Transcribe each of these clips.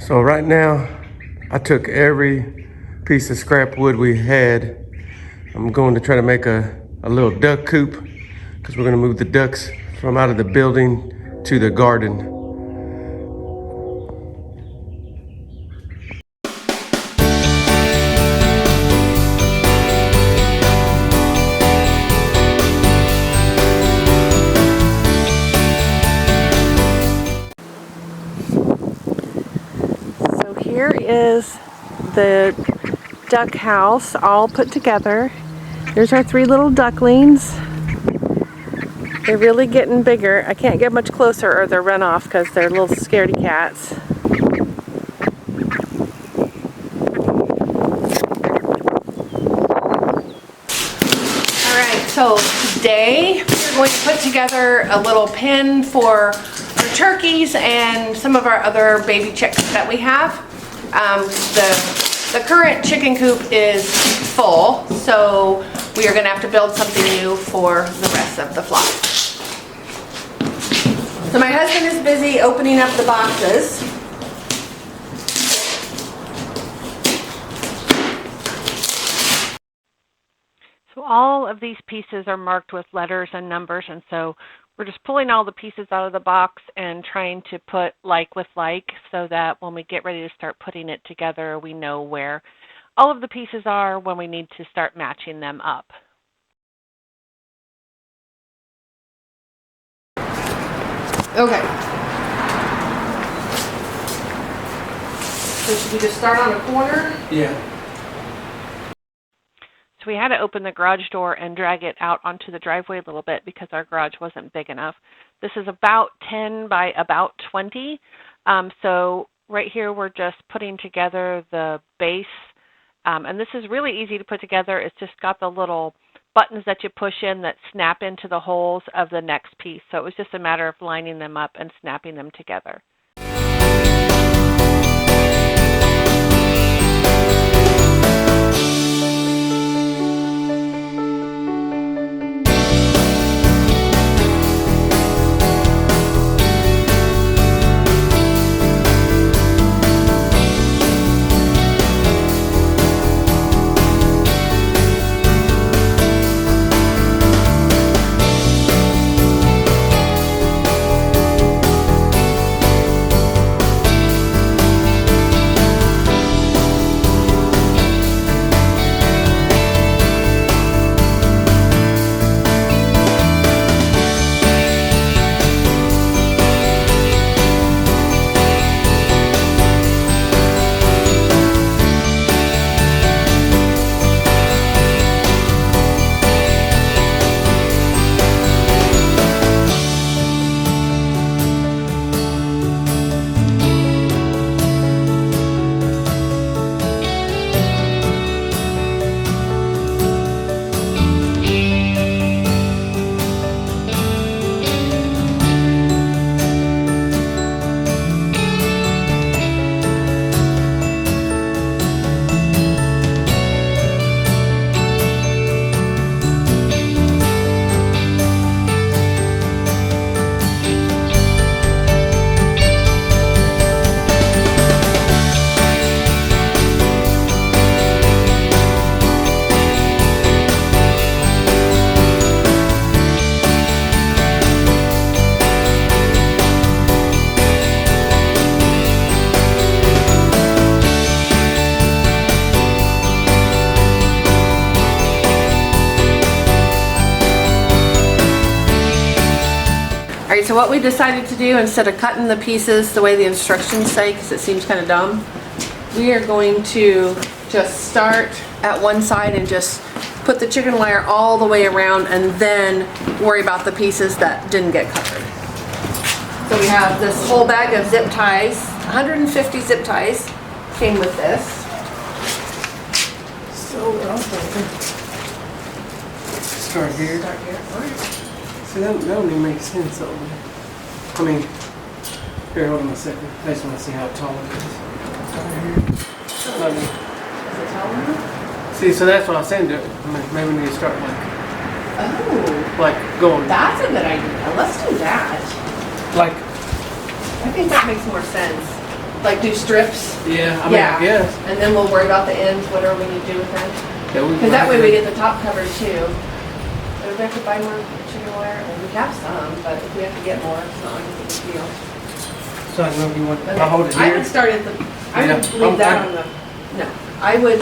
So right now, I took every piece of scrap wood we had. I'm going to try to make a little duck coop because we're going to move the ducks from out of the building to the garden. So here is the duck house all put together. There's our 3 little ducklings. They're really getting bigger. I can't get much closer or they'll run off because they're little scaredy cats. Alright, so today we're going to put together a little pen for our turkeys and some of our other baby chicks that we have. The current chicken coop is full, so we are going to have to build something new for the rest of the flock. So my husband is busy opening up the boxes. So all of these pieces are marked with letters and numbers, and so we're just pulling all the pieces out of the box and trying to put like with like so that when we get ready to start putting it together, we know where all of the pieces are when we need to start matching them up. Okay. So should we just start on a corner? Yeah. So we had to open the garage door and drag it out onto the driveway a little bit because our garage wasn't big enough. This is about 10 by about 20. So right here we're just putting together the base. And this is really easy to put together. It's just got the little buttons that you push in that snap into the holes of the next piece. So it was just a matter of lining them up and snapping them together. Alright, so what we decided to do, instead of cutting the pieces the way the instructions say, because it seems kind of dumb, we are going to just start at one side and just put the chicken wire all the way around and then worry about the pieces that didn't get covered. So we have this whole bag of zip ties, 150 zip ties came with this. So what I'm thinking. Start here. Start here. Alright. See, that don't even make sense though. I mean, here, hold on a second. I just want to see how tall it is. Is it tall enough? See, so that's what I was saying. Maybe we need to start like going. That's a good idea. Let's do that. Like, I think that makes more sense. Like do strips? Yeah, I mean, I guess. And then we'll worry about the ends, whatever we need to do with them. Because that way we get the top covered too. So we have to buy more chicken wire, and we have some, but if we have to get more, it's not like a big deal. So I don't know if you want to hold it here. I would start at the, I would leave that on the, no. I would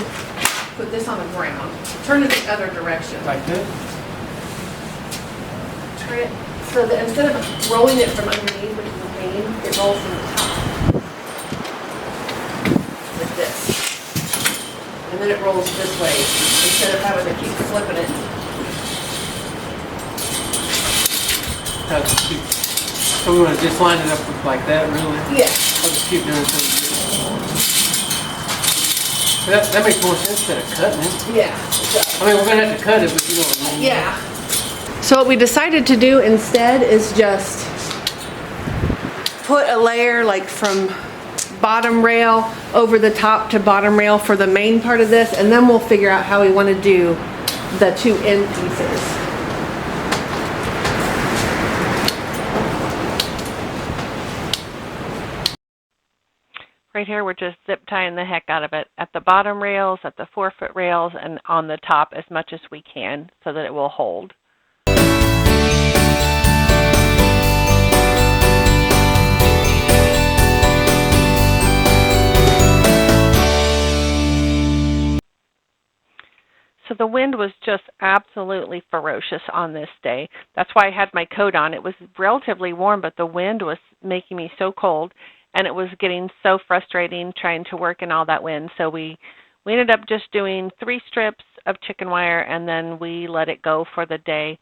put this on the ground, turn it the other direction. Like this? Turn it, so that instead of rolling it from underneath, which is a pain, it rolls from the top. Like this. And then it rolls this way, instead of having to keep flipping it. So we want to just line it up with like that, really? Yeah. I'll just keep doing it. That makes more sense instead of cutting it. Yeah. I mean, we're going to have to cut it, but you know what I mean. Yeah. So what we decided to do instead is just put a layer like from bottom rail over the top to bottom rail for the main part of this, and then we'll figure out how we want to do the two end pieces. Right here, we're just zip tying the heck out of it at the bottom rails, at the 4-foot rails, and on the top as much as we can so that it will hold. So the wind was just absolutely ferocious on this day. That's why I had my coat on. It was relatively warm, but the wind was making me so cold, and it was getting so frustrating trying to work in all that wind. So we ended up just doing 3 strips of chicken wire, and then we let it go for the day,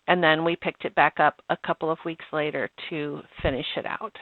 and then we picked it back up a couple of weeks later to finish it out.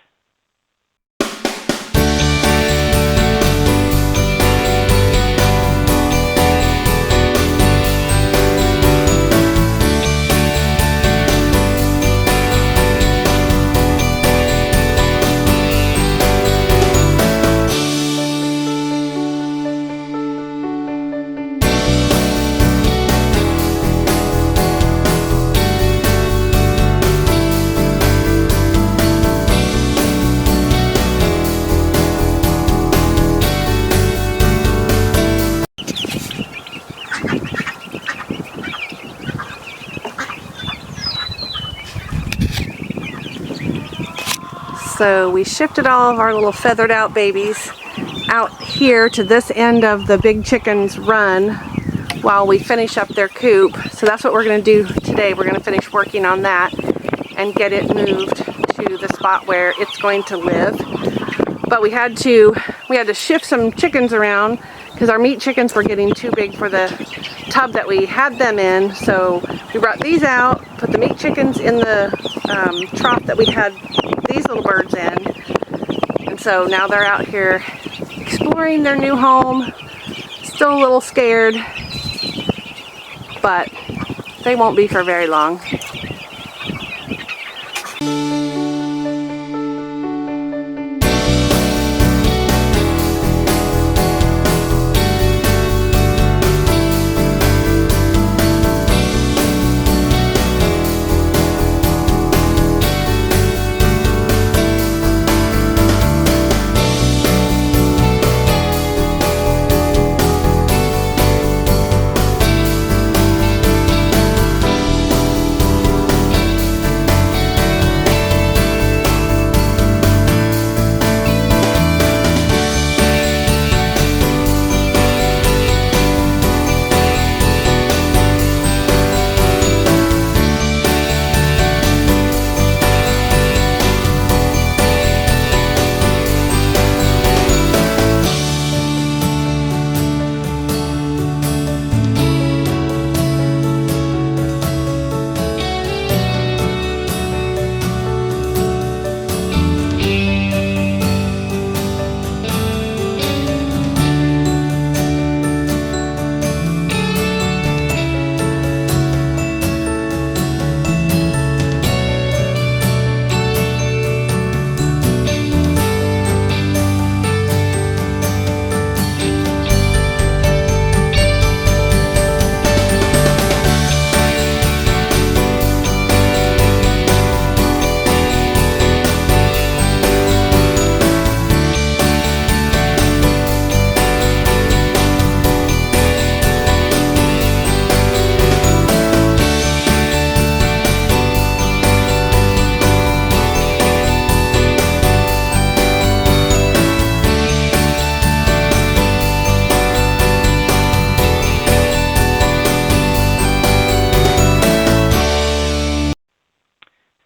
So we shifted all of our little feathered out babies out here to this end of the big chickens' run while we finish up their coop. So that's what we're going to do today. We're going to finish working on that and get it moved to the spot where it's going to live. But we had to shift some chickens around because our meat chickens were getting too big for the tub that we had them in. So we brought these out, put the meat chickens in the trough that we had these little birds in. And so now they're out here exploring their new home. Still a little scared, but they won't be for very long.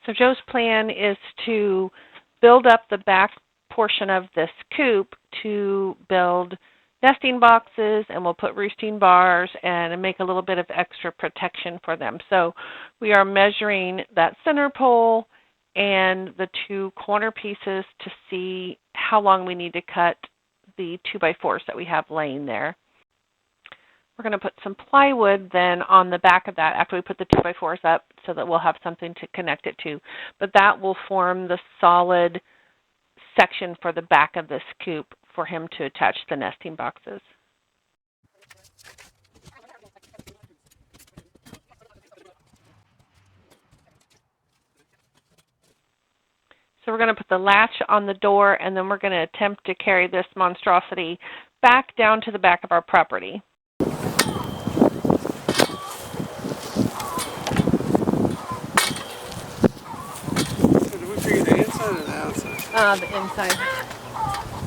So Joe's plan is to build up the back portion of this coop to build nesting boxes, and we'll put roosting bars and make a little bit of extra protection for them. So we are measuring that center pole and the 2 corner pieces to see how long we need to cut the 2x4s that we have laying there. We're going to put some plywood then on the back of that after we put the 2x4s up so that we'll have something to connect it to. But that will form the solid section for the back of this coop for him to attach the nesting boxes. So we're going to put the latch on the door, and then we're going to attempt to carry this monstrosity back down to the back of our property. So did we figure the inside or the outside? The inside.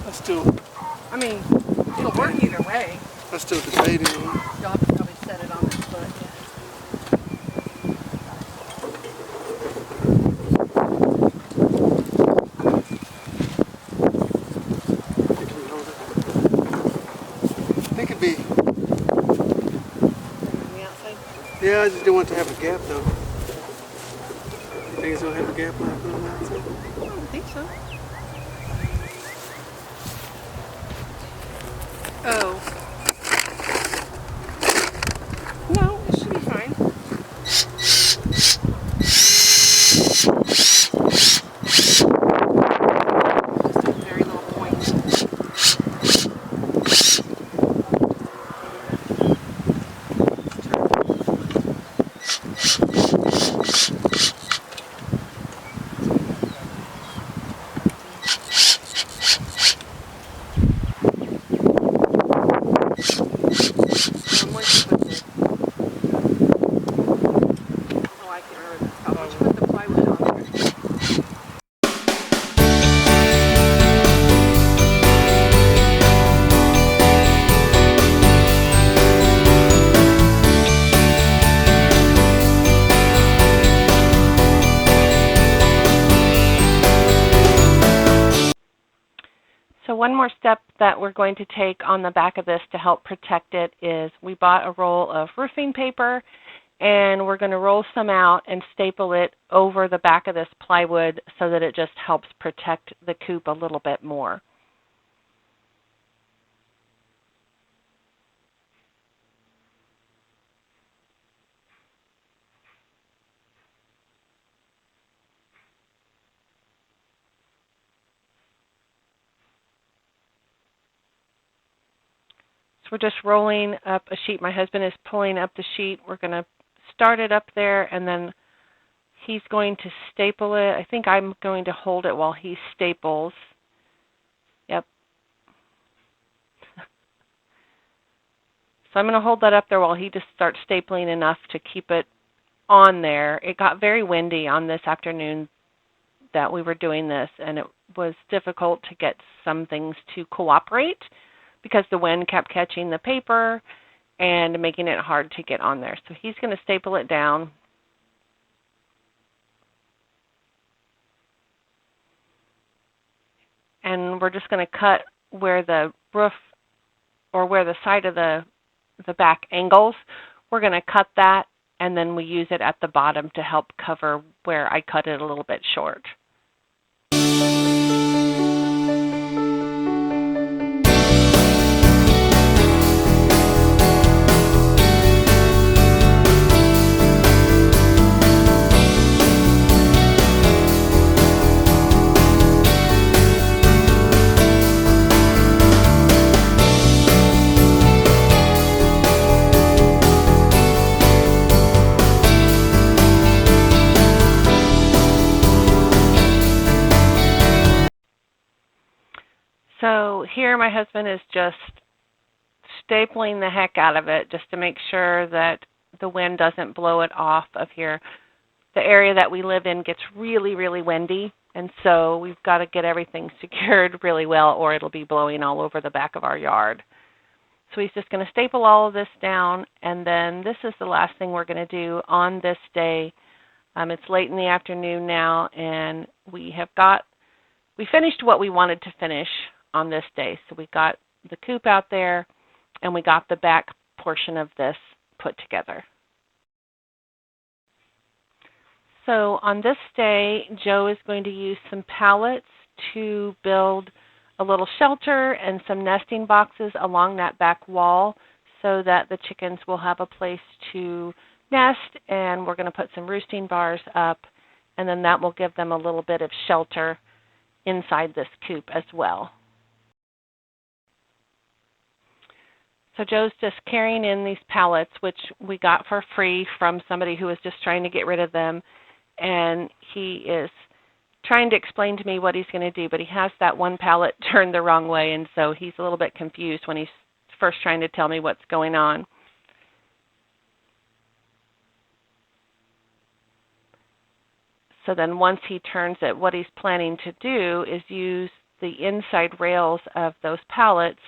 That's still. I mean, it'll work either way. I'm still debating on it. You'll have to probably set it on this foot. Yeah. I think it'd be. On the outside? Yeah, I just didn't want it to have a gap though. You think it's gonna have a gap when I put it on the outside? I don't think so. Oh. No, it should be fine. Just a very little point. So one more step that we're going to take on the back of this to help protect it is we bought a roll of roofing paper, and we're going to roll some out and staple it over the back of this plywood so that it just helps protect the coop a little bit more. So we're just rolling up a sheet. My husband is pulling up the sheet. We're going to start it up there, and then he's going to staple it. I think I'm going to hold it while he staples. Yep. So I'm going to hold that up there while he just starts stapling enough to keep it on there. It got very windy on this afternoon that we were doing this, and it was difficult to get some things to cooperate because the wind kept catching the paper and making it hard to get on there. So he's going to staple it down. And we're just going to cut where the roof or where the side of the back angles. We're going to cut that, and then we use it at the bottom to help cover where I cut it a little bit short. So here my husband is just stapling the heck out of it just to make sure that the wind doesn't blow it off of here. The area that we live in gets really, really windy, and so we've got to get everything secured really well or it'll be blowing all over the back of our yard. So he's just going to staple all of this down, and then this is the last thing we're going to do on this day It's late in the afternoon now, and we finished what we wanted to finish on this day. So we got the coop out there, and we got the back portion of this put together. So on this day, Joe is going to use some pallets to build a little shelter and some nesting boxes along that back wall so that the chickens will have a place to nest, and we're going to put some roosting bars up, and then that will give them a little bit of shelter inside this coop as well. So Joe's just carrying in these pallets, which we got for free from somebody who was just trying to get rid of them, and he is trying to explain to me what he's going to do, but he has that one pallet turned the wrong way, and so he's a little bit confused when he's first trying to tell me what's going on. So then once he turns it, what he's planning to do is use the inside rails of those pallets.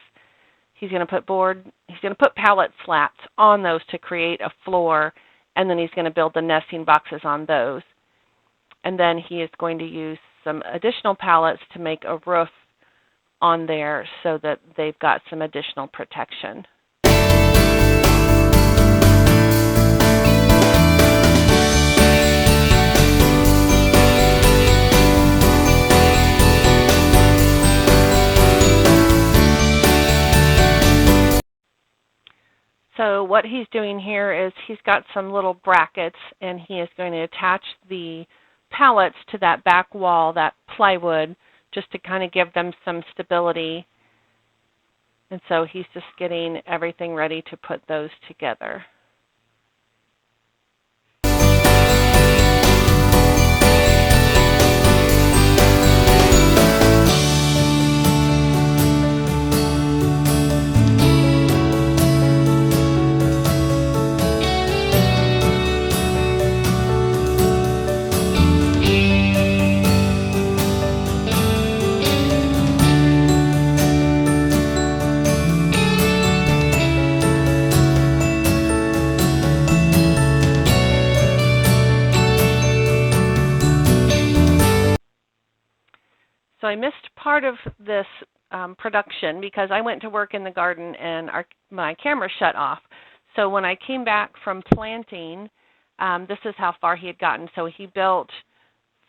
He's going to put pallet slats on those to create a floor, and then he's going to build the nesting boxes on those. And then he is going to use some additional pallets to make a roof on there so that they've got some additional protection. So what he's doing here is he's got some little brackets, and he is going to attach the pallets to that back wall, that plywood, just to kind of give them some stability. And so he's just getting everything ready to put those together. So I missed part of this production because I went to work in the garden and my camera shut off. So when I came back from planting, this is how far he had gotten. So he built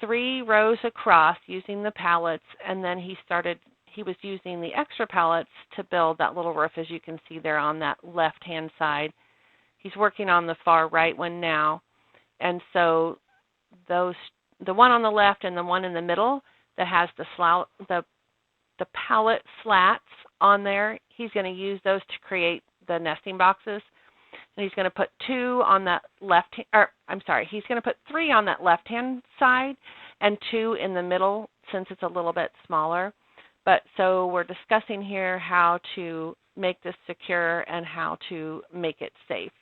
3 rows across using the pallets, and then he was using the extra pallets to build that little roof, as you can see there on that left-hand side. He's working on the far right one now. And so the one on the left and the one in the middle that has the pallet slats on there, he's going to use those to create the nesting boxes. And he's going to put 2 on that he's going to put 3 on that left-hand side and 2 in the middle since it's a little bit smaller. But so we're discussing here how to make this secure and how to make it safe.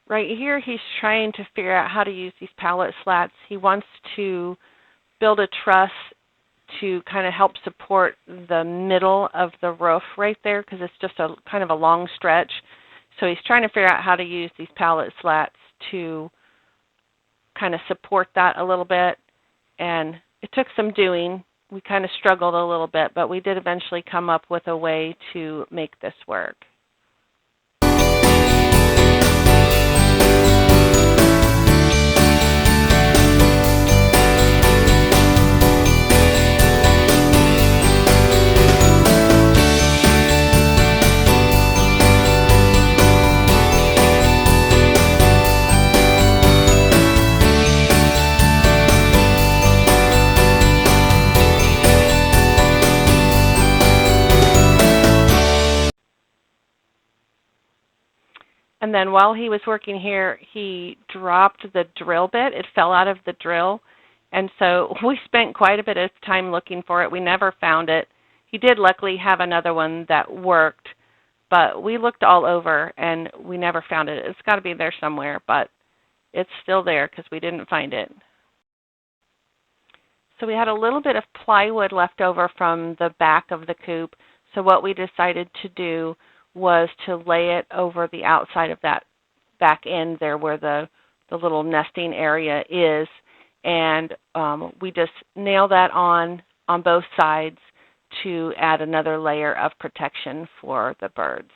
Right here, he's trying to figure out how to use these pallet slats. He wants to build a truss to kind of help support the middle of the roof right there because it's just a kind of a long stretch. So he's trying to figure out how to use these pallet slats to kind of support that a little bit. And it took some doing. We kind of struggled a little bit, but we did eventually come up with a way to make this work. And then while he was working here, he dropped the drill bit. It fell out of the drill. And so we spent quite a bit of time looking for it. We never found it. He did luckily have another one that worked, but we looked all over and we never found it. It's got to be there somewhere, but it's still there because we didn't find it. So we had a little bit of plywood left over from the back of the coop. So what we decided to do was to lay it over the outside of that back end there where the little nesting area is. And we just nail that on both sides to add another layer of protection for the birds.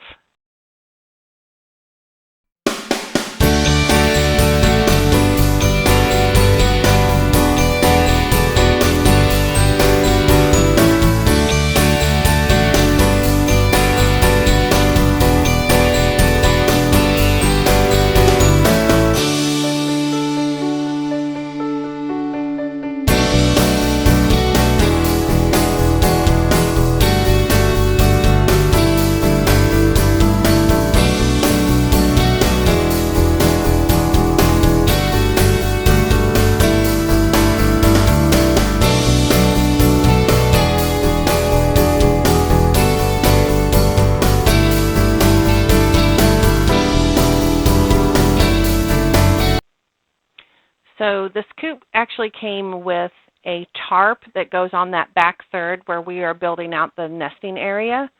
So this coop actually came with a tarp that goes on that back third where we are building out the nesting area.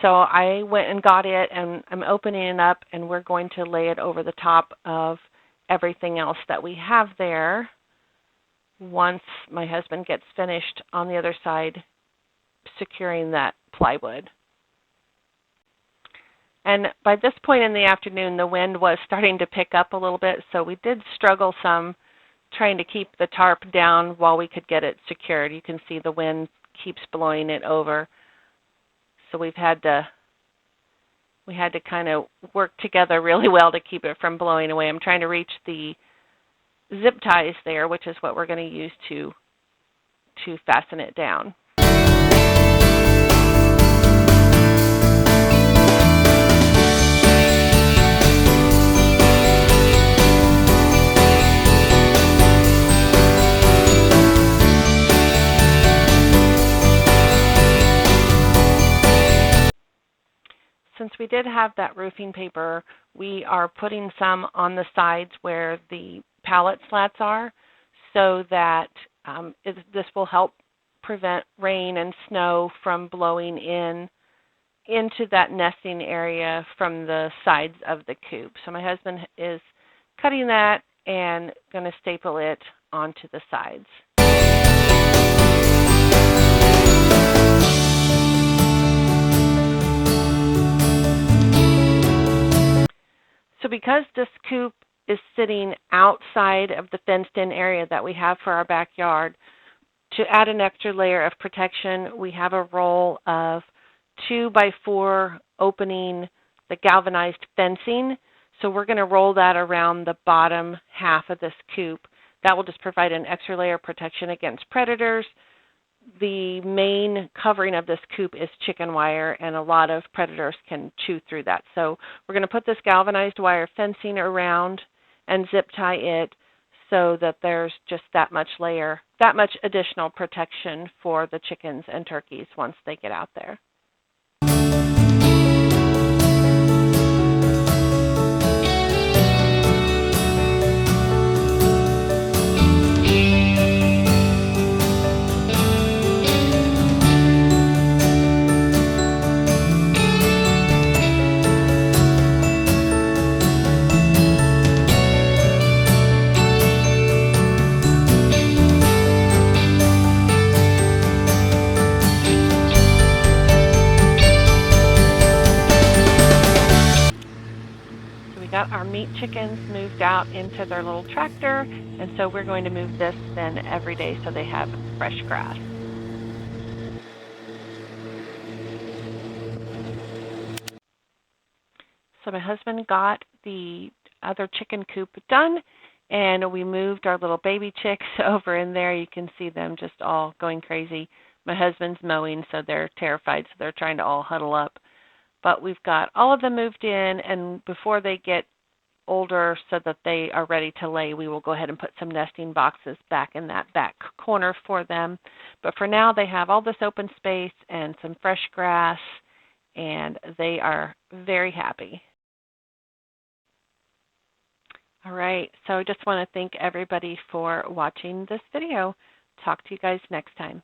So I went and got it, and I'm opening it up, and we're going to lay it over the top of everything else that we have there once my husband gets finished on the other side securing that plywood. And by this point in the afternoon, the wind was starting to pick up a little bit, so we did struggle some trying to keep the tarp down while we could get it secured. You can see the wind keeps blowing it over. So we had to kind of work together really well to keep it from blowing away. I'm trying to reach the zip ties there, which is what we're going to use to fasten it down. Since we did have that roofing paper, we are putting some on the sides where the pallet slats are so that this will help prevent rain and snow from blowing into that nesting area from the sides of the coop. So my husband is cutting that and going to staple it onto the sides. So because this coop is sitting outside of the fenced-in area that we have for our backyard, to add an extra layer of protection, we have a roll of 2x4 opening the galvanized fencing. So we're going to roll that around the bottom half of this coop. That will just provide an extra layer of protection against predators. The main covering of this coop is chicken wire, and a lot of predators can chew through that. So we're going to put this galvanized wire fencing around and zip tie it so that there's just that much additional protection for the chickens and turkeys once they get out there. Got our meat chickens moved out into their little tractor, and so we're going to move this then every day so they have fresh grass. So my husband got the other chicken coop done, and we moved our little baby chicks over in there. You can see them just all going crazy. My husband's mowing, so they're terrified, so they're trying to all huddle up. But we've got all of them moved in, and before they get older so that they are ready to lay, we will go ahead and put some nesting boxes back in that back corner for them. But for now, they have all this open space and some fresh grass, and they are very happy. All right, so I just want to thank everybody for watching this video. Talk to you guys next time.